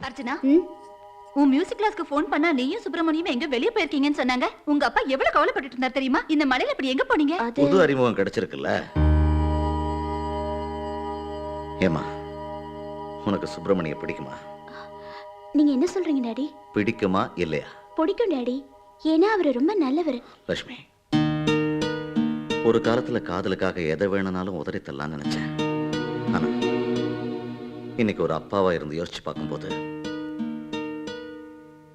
அர்ச்சனா, உன் மியூசிக் கிளாஸ்க்கு போன் பண்ணா நீயும் சுப்பிரமணியும் எங்க வெளிய போயிருக்கீங்கன்னு சொன்னாங்க. உங்க அப்பா எவ்வளவு கவலைப்பட்டுட்டு இருந்தார் தெரியுமா? இந்த மலையில இப்படி எங்க போனீங்க? புது அறிமுகம் கிடைச்சிருக்குல்ல. ஏமா, உனக்கு சுப்பிரமணிய பிடிக்குமா? நீங்க என்ன சொல்றீங்க டாடி? பிடிக்குமா இல்லையா? பிடிக்கும் டாடி. ஏன்னா அவரு ரொம்ப நல்லவர். லட்சுமி, ஒரு காலத்துல காதலுக்காக எதை வேணும்னாலும் உதறி தரலாம்னு நினைச்சேன். ஆனா இன்னைக்கு ஒரு அப்பாவா இருந்து யோசிச்சு பார்க்கும்போது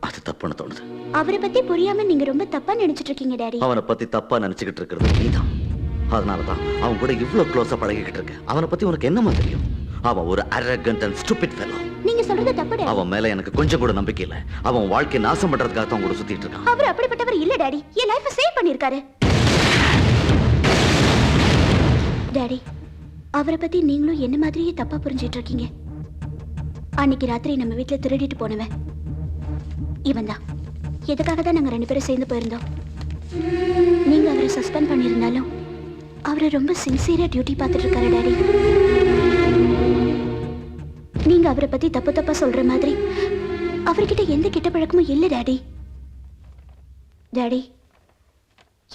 அது தப்புன்னு தோணுது. அவரை பத்தி புரியாம நீங்க ரொம்ப தப்பா நினைச்சிட்டு இருக்கீங்க டாடி. அவனை பத்தி தப்பா நினைச்சுக்கிட்டு இருக்கிறது நீதான். அதனாலதான் அவன் கூட இவ்வளவு க்ளோஸா பழகிக்கிட்டு இருக்க. அவனை பத்தி உனக்கு என்னமா தெரியும்? அவன் ஒரு arrogant and stupid fellow. நீங்க சொல்றது தப்பு டாடி. அவன் மேல எனக்கு கொஞ்சம் கூட நம்பிக்கை இல்ல. அவன் வாழ்க்கை நாசம் பண்றதுக்காக தான் கூட சுத்திட்டு இருக்கான். அவர் அப்படிப்பட்டவர் இல்ல டாடி. என் லைஃபை சேவ் பண்ணிருக்காரு. டாடி, அவரை பத்தி நீங்களும் என்ன மாதிரியே தப்பா புரிஞ்சிட்டு இருக்கீங்க. அன்னைக்கு ராத்திரி நம்ம வீட்டுல திருடிட்டு போனவன் இவன் தான். எதுக்காக தான் நாங்க 2 பேரும் சேர்ந்து போயிருந்தோம். நீங்க அவரை சஸ்பெண்ட் பண்ணியிருந்தாலும் அவரை ரொம்ப சின்சியரா டியூட்டி பார்த்துட்டு இருக்காரு டாடி. நீங்க அவரை பத்தி தப்பு தப்பா சொல்ற மாதிரி அவர்கிட்ட எந்த கெட்ட பழக்கமும் இல்ல டாடி. டாடி,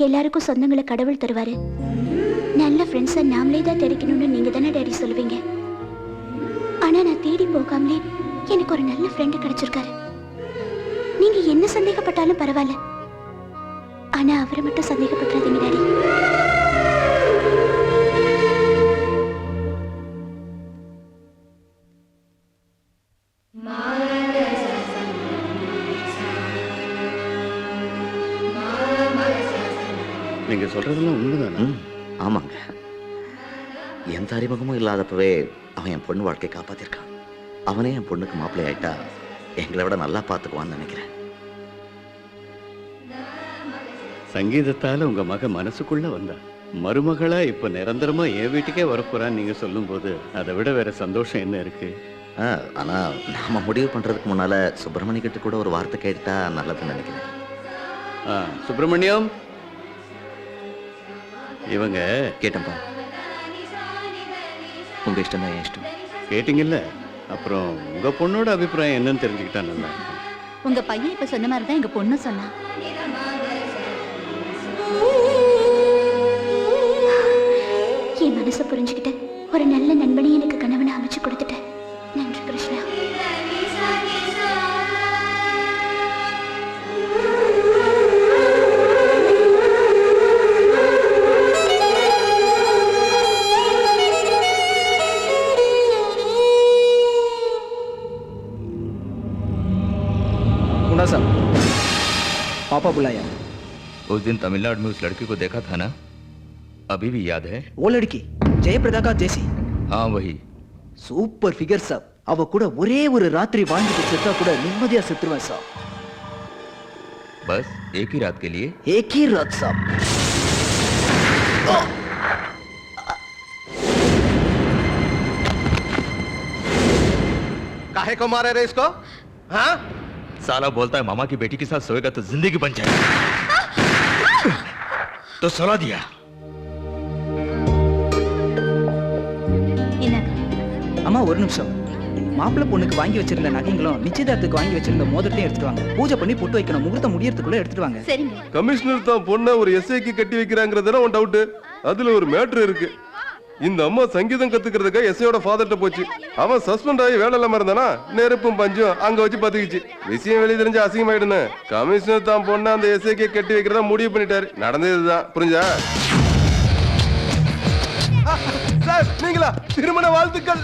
எல்லாருக்கும் சொந்தங்களை கடவுள் தருவாரு. நல்ல ஃப்ரெண்ட்ஸை நாமளே தான் தேடிக்கணும்னு நீங்க தானே டாடி சொல்லுவீங்க. ஆனா நான் தேடி போகாமலே எனக்கு ஒரு நல்ல ஃப்ரெண்டு கிடைச்சிருக்காரு. நீங்க என்ன சந்தேகப்பட்டாலும் பரவாயில்ல, ஆனா அவரை மட்டும் சந்தேகப்படாதீங்க டாடி. நீங்க சொல்றதெல்லாம் உண்மைதானா? ஆமாங்க. எந்த அறிமுகமும் இல்லாதப்பவே அவன் என் பொண்ணு வாழ்க்கை காப்பாத்திருக்கான். அவனே என் பொண்ணுக்கு மாப்பிள்ளை ஆயிட்டா எங்களை விட நல்லா பார்த்துக்குவான்னு நினைக்கிறேன். சங்கீதத்தால உங்க மக மனசுக்குள்ள வந்தா மருமகளா இப்ப நிரந்தரமா என் வீட்டுக்கே வரப்போறான்னு நீங்க சொல்லும் போது அதை விட வேற சந்தோஷம் என்ன இருக்கு? ஆனா நாம முடிவு பண்றதுக்கு முன்னால சுப்பிரமணிய கிட்ட கூட ஒரு வார்த்தை கேட்டா நல்லதுன்னு நினைக்கிறேன். சுப்பிரமணியம், இவங்க கேட்டப்பா. உங்க இஷ்டம் தான் என் இஷ்டம். கேட்டீங்கல்ல, அப்புறம் உங்க பொண்ணோட அபிப்பிராயம் என்னன்னு தெரிஞ்சுக்கிட்டா நல்லா இருக்கும். உங்க பையன் இப்ப சொன்ன மாதிரி தான் எங்க பொண்ணு சொன்னா. என் மனசை புரிஞ்சுக்கிட்டு ஒரு நல்ல நண்பனை எனக்கு கணவனை அமைச்சு கொடுத்துட்டேன். நன்றி கிருஷ்ணா. साहब, पापा बुलाया। उस दिन तमिलनाडु में उस लड़की को देखा था ना? अभी भी याद है? वो लड़की जयप्रदा का जैसी? हाँ वही। सूपर फिगर साहब. அவ கூட ஒரே ஒரு ராத்திரி வாழ்ந்துட்டு செத்தா கூட நிம்மதியா செத்துருவேன் சார். बस एक ही रात के लिए? एक ही रात साहब. काहे को मारे रे इसको? हाँ? साला बोलता है मामा की बेटी के साथ सोएगा तो जिंदगी बन जाएगी। तो सलाह दिया। அம்மா ஒரு நிமிஷம். மாப்பிள்ளை பொண்ணுக்கு வாங்கி வச்சிருந்த நகைங்களும் நிச்சயதார்த்தத்துக்கு வாங்கி வச்சிருந்த மோதிரத்தையும் எடுத்துட்டு வாங்க. பூஜை பண்ணி பொட்டு வைக்கணும். முகூர்த்தம் முடியறதுக்குள்ள எடுத்துட்டு வாங்க. சரிங்க. கமிஷனர் தான் பொண்ணை ஒரு எஸ்ஐக்கு கட்டி வைக்கிறாங்கிறதுல ஒரு டவுட். அதுல ஒரு மேட்டர் இருக்கு. இந்த அம்மா சங்கீதம் கத்துக்கிறதுக்கு எஸ்ஐயோட ஃபாதர்ட்ட போச்சு. அவன் சஸ்பெண்ட் ஆகி வேலை இல்லாம இருந்தானா நெருப்பும் பஞ்சும் அங்க வச்சு பத்துக்கிச்சு. விஷயம் வெளியே தெரிஞ்சு அசிங்கமாயிடுன்னு கமிஷனர் தான் பொண்ணை அந்த எஸ்ஐக்கு கட்டி வைக்கிறதா முடிவு பண்ணிட்டாரு. நடந்ததுதான். புரிஞ்சா சார்? நீங்களா? திருமண வாழ்த்துக்கள்.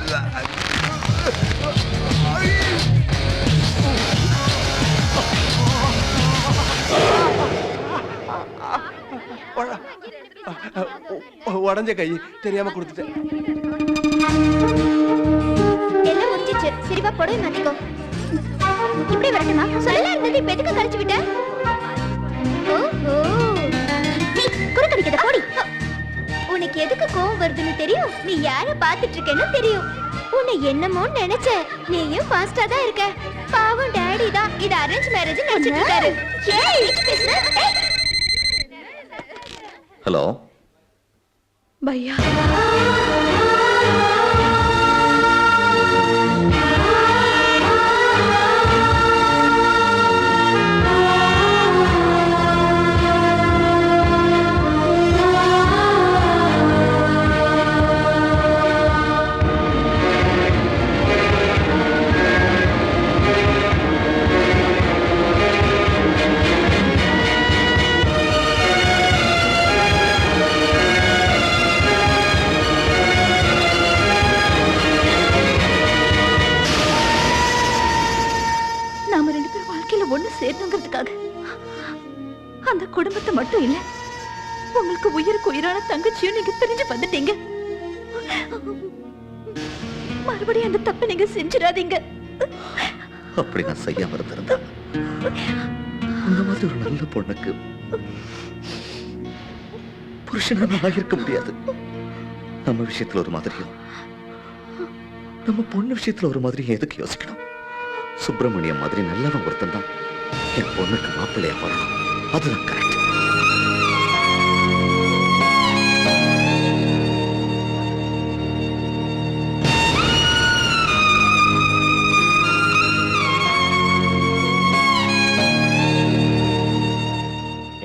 உடஞ்ச கை தெரியாம கொடுத்துட்டேன். எல்லாம் முடிஞ்சிச்சு. சரிவா புடவை மாத்திக்கோ. இப்படி வரட்டுமா? சொல்லலாம் இருந்தது இப்ப எதுக்கு கழிச்சு விட்ட? ஓஹோ, நீ குறுக்கடிக்கத போடி. உனக்கு எதுக்கு கோவம் வருதுன்னு தெரியும். நீ யார பாத்துட்டு இருக்கேன்னு தெரியும். உன்னை என்னமோ நினைச்ச. நீயும் ஃபாஸ்டா தான் இருக்க. பாவம் டாடி தான் இது அரேஞ்ச் மேரேஜ் நினைச்சிட்டு இருக்காரு. ஹலோ பையா, ஒண்ணு சேரணுங்கிறதுக்காக அந்த குடும்பத்தை மட்டும் இல்ல, உங்களுக்கு உயிருக்கு உயிரான தங்கச்சியும் நீங்க பிரிஞ்சு வந்துட்டீங்க. மறுபடியும் அந்த தப்பை நீங்க செஞ்சிடாதீங்க. அப்படி நான் செய்யாம இருந்திருந்தா அந்த மாதிரி ஒரு நல்ல பொண்ணுக்கு புருஷனாக ஆகியிருக்க முடியாது. நம்ம விஷயத்துல ஒரு மாதிரியும் நம்ம பொண்ணு விஷயத்துல ஒரு மாதிரியும் எதுக்கு யோசிக்கணும்? சுப்பிரமணியம் மாதிரி நல்லவன் ஒருத்தன் தான் என் பொண்ணுக்கு மாப்பிள்ளையா வரணும். அதுதான் கரெக்ட்.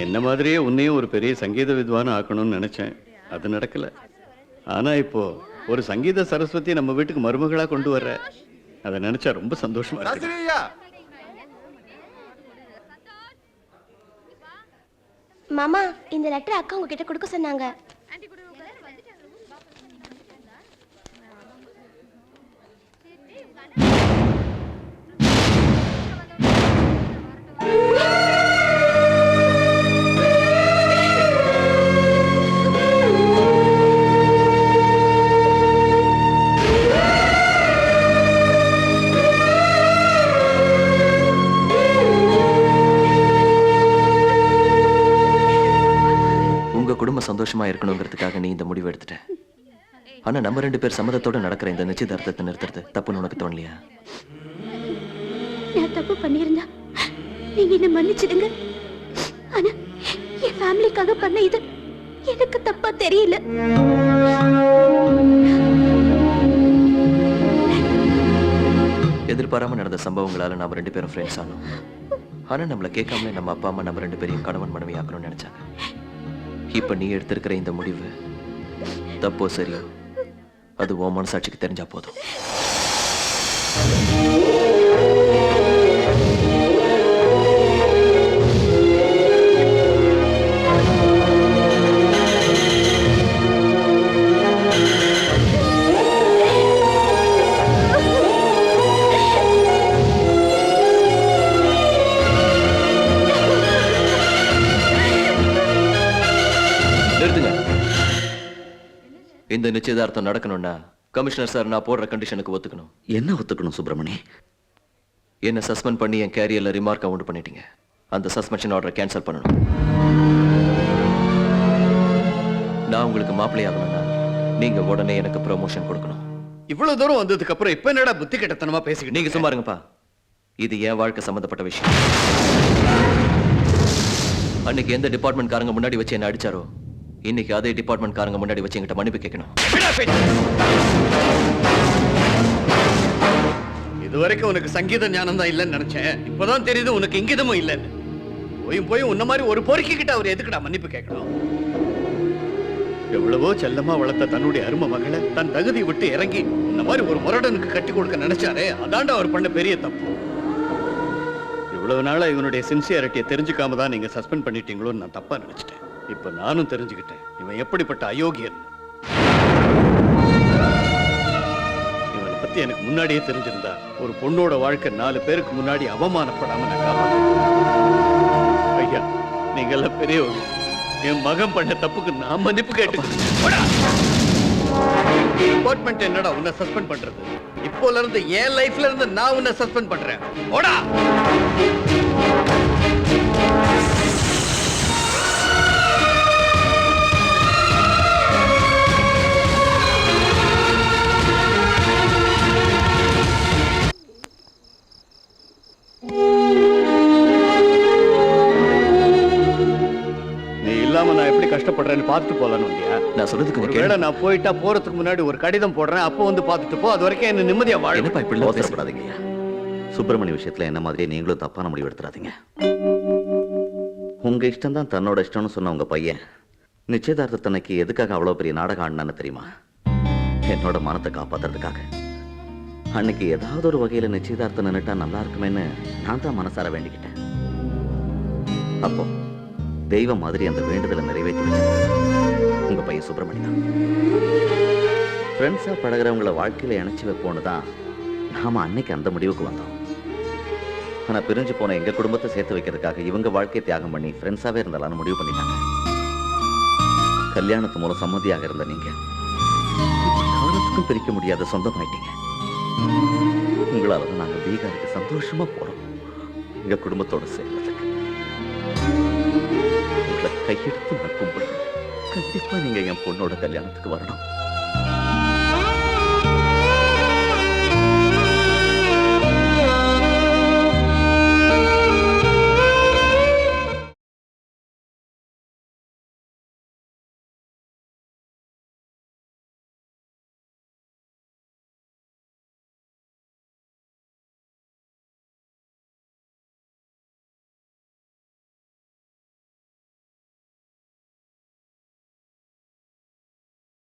என்ன மாதிரியே உன்னையும் ஒரு பெரிய சங்கீத வித்வான் ஆக்கணும்னு நினைச்சேன். அது நடக்கல. ஆனா இப்போ ஒரு சங்கீத சரஸ்வதி நம்ம வீட்டுக்கு மருமகளா கொண்டு வர்ற, அதை நினைச்சா ரொம்ப சந்தோஷமா இருக்கு. மாமா, இந்த லெட்டர் அக்கா உங்ககிட்ட கொடுக்க சொன்னாங்க. சந்தோஷமா இருக்கணுங்கிறதுக்காக நீ இந்த முடிவு எடுத்துட்ட. ஆனா நம்ம 2 பேர் சம்மதத்தோட நடக்கிற இந்த நிச்சயதார்த்தத்தை நிறுத்துறது தப்புன்னு உனக்கு தோணலையா? நான் தப்பு பண்ணியிருந்தா நீங்க என்ன மன்னிச்சிடுங்க. ஆனா என் ஃபேமிலிக்காக பண்ண இது எனக்கு தப்பா தெரியல. எதிர்பாராம நடந்த சம்பவங்களால நாம 2 பேரும் ஃப்ரெண்ட்ஸ் ஆனோம். ஆனா நம்மள கேட்காமலே நம்ம அப்பா அம்மா நம்ம 2 பேரையும் கணவன் மனைவி ஆக்கணும்னு நினைச்சாங்க. இப்ப நீ எடுத்திருக்கிற இந்த முடிவு தப்போ சரியோ அது உன் மனசாட்சிக்கு தெரிஞ்சா போதும். இந்த நிச்சயதார்த்தம் நடக்கணும்னா கமிஷனர் சார் நான் போடுற கண்டிஷனுக்கு ஒத்துக்கணும். என்ன ஒத்துக்கணும் சுப்பிரமணி? என்ன சஸ்பெண்ட் பண்ணி என் கேரியர்ல ரிமார்க் உண்டு பண்ணிட்டீங்க. அந்த சஸ்பென்ஷன் ஆர்டரை கேன்சல் பண்ணணும். நான் உங்களுக்கு மாப்பிள்ளை ஆகணும்னா நீங்க உடனே எனக்கு ப்ரமோஷன் கொடுக்கணும். இவ்வளவு தூரம் வந்ததுக்கு அப்புறம் இப்ப என்னடா புத்தி கெட்டத்தனமா பேசிக்கிட்டு? நீங்க சும்மா இருங்கப்பா. இது என் வாழ்க்கை சம்பந்தப்பட்ட விஷயம். அன்னைக்கு எந்த டிபார்ட்மெண்ட் காரங்க முன்னாடி வச்சு என்ன அடிச்சாரோ இன்னைக்கு அதே டிபார்ட்மெண்ட் காரங்க முன்னாடி வச்சு என்கிட்ட மன்னிப்பு கேட்கணும். இதுவரைக்கும் உனக்கு சங்கீத ஞானம் தான் இல்லைன்னு நினைச்சேன். இப்பதான் தெரியுது உனக்கு இங்கிதமும் இல்லைன்னு. போய் உன்ன மாதிரி ஒரு பொறுக்கி கிட்ட அவர் எதுக்குடா மன்னிப்பு கேட்கணும்? எவ்வளவோ செல்லமா வளர்த்த தன்னுடைய அருமை மகளை தன் தகுதி விட்டு இறங்கி இந்த மாதிரி ஒரு முரடனுக்கு கட்டி கொடுக்க நினைச்சாரே, அதாண்டா அவர் பண்ண பெரிய தப்பு. இவ்வளவு நாளா இவனுடைய சின்சியாரிட்டியை தெரிஞ்சுக்காம தான் நீங்க சஸ்பெண்ட் பண்ணிட்டீங்களோன்னு நான் தப்பா நினைச்சிட்டேன். இப்ப நானும் தெரிஞ்சுக்கிட்டேன் இவன் எப்படிப்பட்ட அயோக்கியன். இவனை பத்தி எனக்கு முன்னாடியே தெரிஞ்சிருந்தா ஒரு பொண்ணோட வாழ்க்கை 4 பேருக்கு முன்னாடி அவமானப்படாம நான் காப்பாற்றேன். ஐயா, நீங்க எல்லாம் பெரியவங்க. என் மகன் பண்ண தப்புக்கு நான் மன்னிப்பு கேட்டுக்கிறேன். டிபார்ட்மெண்ட் என்னடா உன்னை சஸ்பெண்ட் பண்றது? இப்போல இருந்து என் லைஃப்ல இருந்து நான் உன்னை சஸ்பெண்ட் பண்றேன். ஓடா. நான் எப்படி கஷ்டப்படுறேன்னு பார்த்துட்டு போலான்னு வந்தியா? நான் சொல்றதுக்கு ஒருவேளை நான் போயிட்டா போறதுக்கு முன்னாடி ஒரு கடிதம் போடுறேன், அப்போ வந்து பார்த்துட்டு போ. அது வரைக்கும் என்ன நிம்மதியா வாழ. என்னப்பா இப்படி பேசப்படாதீங்க. சுப்பிரமணி விஷயத்துல என்ன மாதிரி நீங்களும் தப்பான முடிவு எடுத்துறாதீங்க. உங்க இஷ்டம் தான் தன்னோட இஷ்டம்னு சொன்ன உங்க பையன் நிச்சயதார்த்தத்தன்னைக்கு எதுக்காக அவ்வளவு பெரிய நாடகம் ஆடினான்னு தெரியுமா? என்னோட மனத்தை காப்பாத்துறதுக்காக. அன்னைக்கு ஏதாவது ஒரு வகையில நிச்சயதார்த்தம் நின்னுட்டா நல்லா இருக்குமேன்னு நான் தான் மனசார வேண்டிக்கிட்டேன். அப்போ தெய்வம் மாதிரி அந்த வேண்டுதலை நிறைவேற்றி உங்க பையன் சுப்பிரமணி தான். ஃப்ரெண்ட்ஸா பழகிறவங்கள வாழ்க்கையில இணைச்சு வைப்போன்னு தான் நாம அன்னைக்கு அந்த முடிவுக்கு வந்தோம். ஆனா பிரிஞ்சு போன எங்க குடும்பத்தை சேர்த்து வைக்கிறதுக்காக இவங்க வாழ்க்கையை தியாகம் பண்ணி ஃப்ரெண்ட்ஸாவே இருந்தாலும் முடிவு பண்ணிட்டாங்க. கல்யாணத்து மூலம் சம்மதியாக இருந்த நீங்க காலத்துக்கும் பிரிக்க முடியாத சொந்தமாயிட்டீங்க. உங்களால தான் நாங்க பீகாருக்கு சந்தோஷமா போறோம். எங்க குடும்பத்தோட சேர்றதுக்கு உங்களை கையெடுத்து நான் கும்பிடுறேன். கண்டிப்பா நீங்க என் பொண்ணோட கல்யாணத்துக்கு வரணும்.